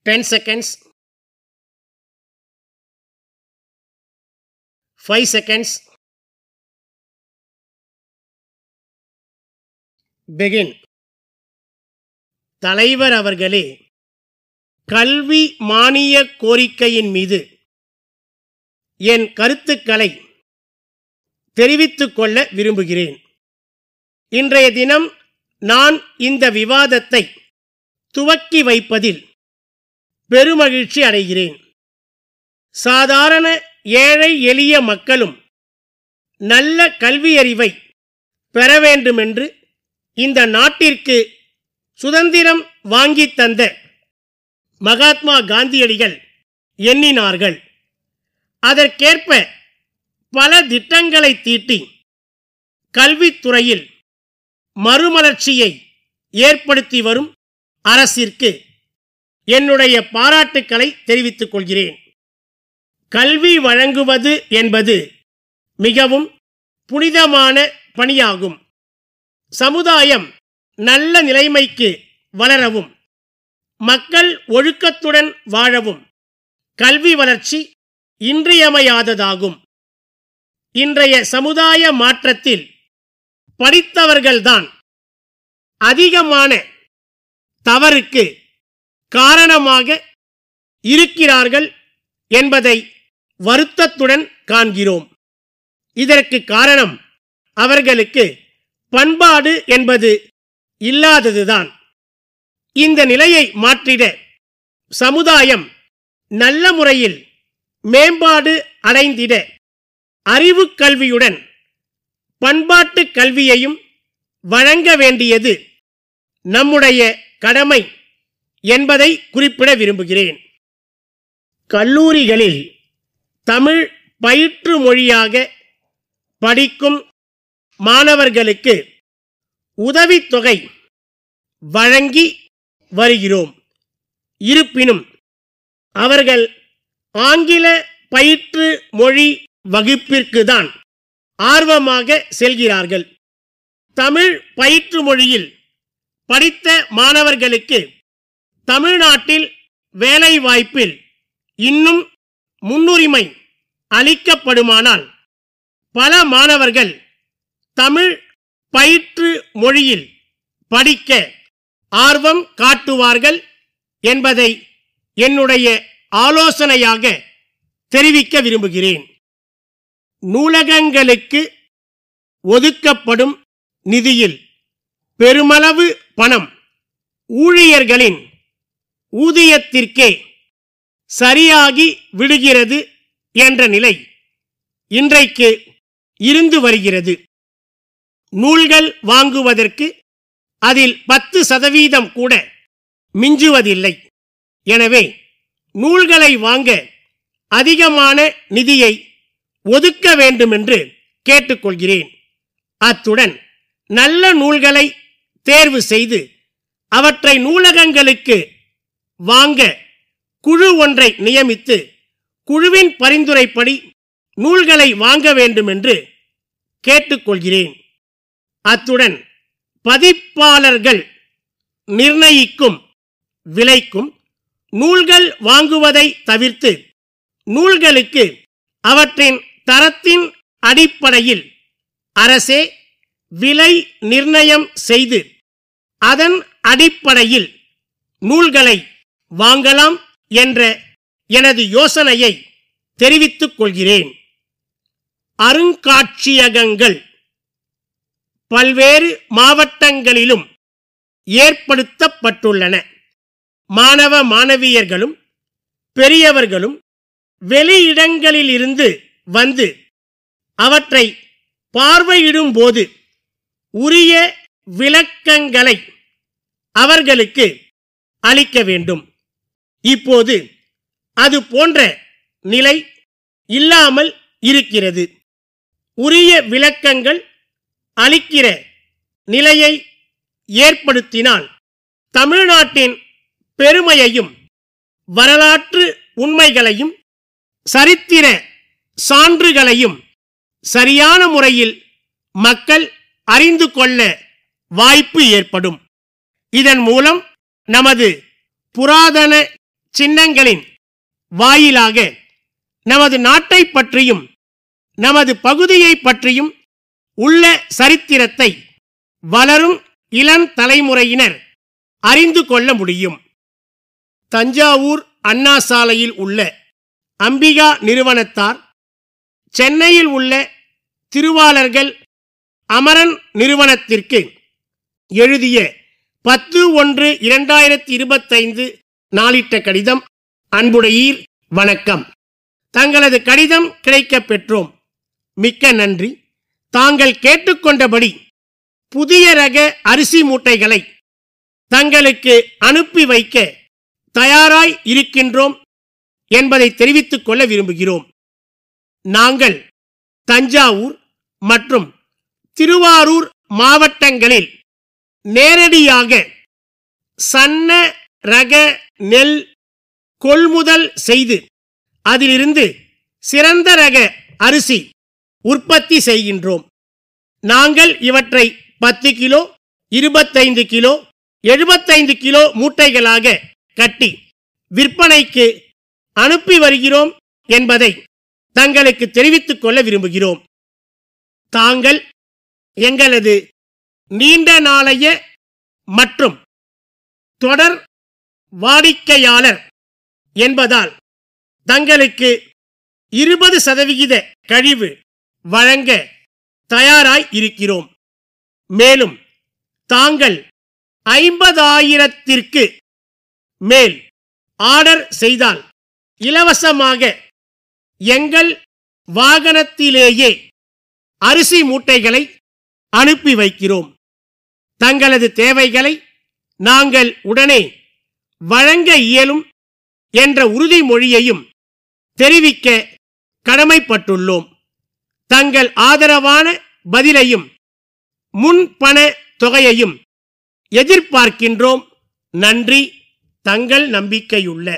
10 seconds, 5 seconds, begin. தலைவர் அவர்களே, கல்வி மானிய கோரிக்கையின் மீது என் கருத்துக்களை தெரிவித்துக் கொள்ள விரும்புகிறேன். இன்றைய தினம் நான் இந்த விவாதத்தை துவக்கி வைப்பதில் பெருமகிழ்ச்சி அடைகிறேன். சாதாரண ஏழை எளிய மக்களும் நல்ல கல்வியறிவை பெற வேண்டுமென்று இந்த நாட்டிற்கு சுதந்திரம் வாங்கி தந்த மகாத்மா காந்தியடிகள் எண்ணினார்கள். அதற்கேற்ப பல திட்டங்களை தீட்டி கல்வித்துறையில் மறுமலர்ச்சியை ஏற்படுத்தி வரும் அரசிற்கு என்னுடைய பாராட்டுக்களை தெரிவித்துக் கொள்கிறேன். கல்வி வழங்குவது என்பது மிகவும் புனிதமான பணியாகும். சமுதாயம் நல்ல நிலைமைக்கு வளரவும் மக்கள் ஒழுக்கத்துடன் வாழவும் கல்வி வளர்ச்சி இன்றியமையாததாகும். இன்றைய சமுதாய மாற்றத்தில் படித்தவர்கள்தான் அதிகமான தவறுக்கு காரணமாக இருக்கிறார்கள் என்பதை வருத்தத்துடன் காண்கிறோம். இதற்கு காரணம் அவர்களுக்கு பண்பாடு என்பது இல்லாததுதான். இந்த நிலையை மாற்றிட சமுதாயம் நல்ல முறையில் மேம்பாடு அடைந்திட அறிவு கல்வியுடன் பண்பாட்டு கல்வியையும் வழங்க வேண்டியது நம்முடைய கடமை என்பதை குறிப்பிட விரும்புகிறேன். கல்லூரிகளில் தமிழ் பயிற்று மொழியாக படிக்கும் மாணவர்களுக்கு உதவித்தொகை வழங்கி வருகிறோம். இருப்பினும் அவர்கள் ஆங்கில பயிற்று மொழி வகுப்பிற்கு தான் ஆர்வமாக செல்கிறார்கள். தமிழ் பயிற்று மொழியில் படித்த மாணவர்களுக்கு தமிழ்நாட்டில் வேலைவாய்ப்பில் இன்னும் முன்னுரிமை அளிக்கப்படுமானால் பல மாணவர்கள் தமிழ் பயிற்று மொழியில் படிக்க ஆர்வம் காட்டுவார்கள் என்பதை என்னுடைய ஆலோசனையாக தெரிவிக்க விரும்புகிறேன். நூலகங்களுக்கு ஒதுக்கப்படும் நிதியில் பெருமளவு பணம் ஊழியர்களின் ஊதியத்திற்கே சரியாகி விடுகிறது என்ற நிலை இன்றைக்கு இருந்து வருகிறது. நூல்கள் வாங்குவதற்கு அதில் 10% கூட மிஞ்சுவதில்லை. எனவே நூல்களை வாங்க அதிகமான நிதியை ஒதுக்க வேண்டும் என்று கேட்டுக்கொள்கிறேன். அத்துடன் நல்ல நூல்களை தேர்வு செய்து அவற்றை நூலகங்களுக்கு வாங்க குழு ஒன்றை நியமித்து குழுவின் பரிந்துரைப்படி நூல்களை வாங்க வேண்டும் என்று கேட்டுக்கொள்கிறேன். அத்துடன் பதிப்பாளர்கள் நிர்ணயிக்கும் விலைக்கும் நூல்கள் வாங்குவதை தவிர்த்து நூல்களுக்கு அவற்றின் தரத்தின் அடிப்படையில் அரசே விலை நிர்ணயம் செய்து அதன் அடிப்படையில் நூல்களை வாங்கலாம் என்ற எனது யோசனையை தெரிவித்துக் கொள்கிறேன். அருங்காட்சியகங்கள் பல்வேறு மாவட்டங்களிலும் ஏற்படுத்தப்பட்டுள்ளன. மாணவ மாணவியர்களும் பெரியவர்களும் வெளியிடங்களிலிருந்து வந்து அவற்றை பார்வையிடும் போது உரிய விளக்கங்களை அவர்களுக்கு அளிக்க வேண்டும். இப்போது அது போன்ற நிலை இல்லாமல் இருக்கிறது. உரிய விளக்கங்கள் அளிக்கிற நிலையை ஏற்படுத்தினால் தமிழ்நாட்டின் பெருமையையும் வரலாற்று உண்மைகளையும் சரித்திர சான்றுகளையும் சரியான முறையில் மக்கள் அறிந்து கொள்ள வாய்ப்பு ஏற்படும். இதன் மூலம் நமது புராதன சின்னங்களின் வாயிலாக நமது நாட்டை பற்றியும் நமது பகுதியை பற்றியும் உள்ள சரித்திரத்தை வளரும் இளம் தலைமுறையினர் அறிந்து கொள்ள முடியும். தஞ்சாவூர் அண்ணா சாலையில் உள்ள அம்பிகா நிறுவனத்தார், சென்னையில் உள்ள திருவாளர்கள் அமரன் நிறுவனத்திற்கு எழுதிய 10/1/2025 நாளிட்ட கடிதம். அன்புடையீர், வணக்கம். தங்களது கடிதம் கிடைக்கப் பெற்றோம். மிக்க நன்றி. தாங்கள் கேட்டுக்கொண்டபடி புதிய ரக அரிசி மூட்டைகளை தங்களுக்கு அனுப்பி வைக்க தயாராய் இருக்கின்றோம் என்பதை தெரிவித்துக் கொள்ள விரும்புகிறோம். நாங்கள் தஞ்சாவூர் மற்றும் திருவாரூர் மாவட்டங்களில் நேரடியாக சன்ன ரக நெல் கொள்முதல் செய்து அதிலிருந்து சிறந்த ரக அரிசி உற்பத்தி செய்கின்றோம். நாங்கள் இவற்றை 10 கிலோ, 25 கிலோ, 75 கிலோ மூட்டைகளாக கட்டி விற்பனைக்கு அனுப்பி வருகிறோம் என்பதை தங்களுக்கு தெரிவித்துக் கொள்ள விரும்புகிறோம். தாங்கள் எங்களது நீண்ட நாளைய மற்றும் தொடர் வாடிக்கையாளர் என்பதால் தங்களுக்கு 20% கழிவு வழங்க தயாராய் இருக்கிறோம். மேலும் தாங்கள் 50,000க்கு மேல் ஆர்டர் செய்தால் இலவசமாக எங்கள் வாகனத்திலேயே அரிசி மூட்டைகளை அனுப்பி வைக்கிறோம். தங்களது தேவைகளை நாங்கள் உடனே வழங்க இயலும் என்ற உறுதிமொழியையும் தெரிவிக்க கடமைப்பட்டுள்ளோம். தங்கள் ஆதரவான பதிலையும் முன்பண தொகையையும் எதிர்பார்க்கின்றோம். நன்றி. தங்கள் நம்பிக்கையுள்ள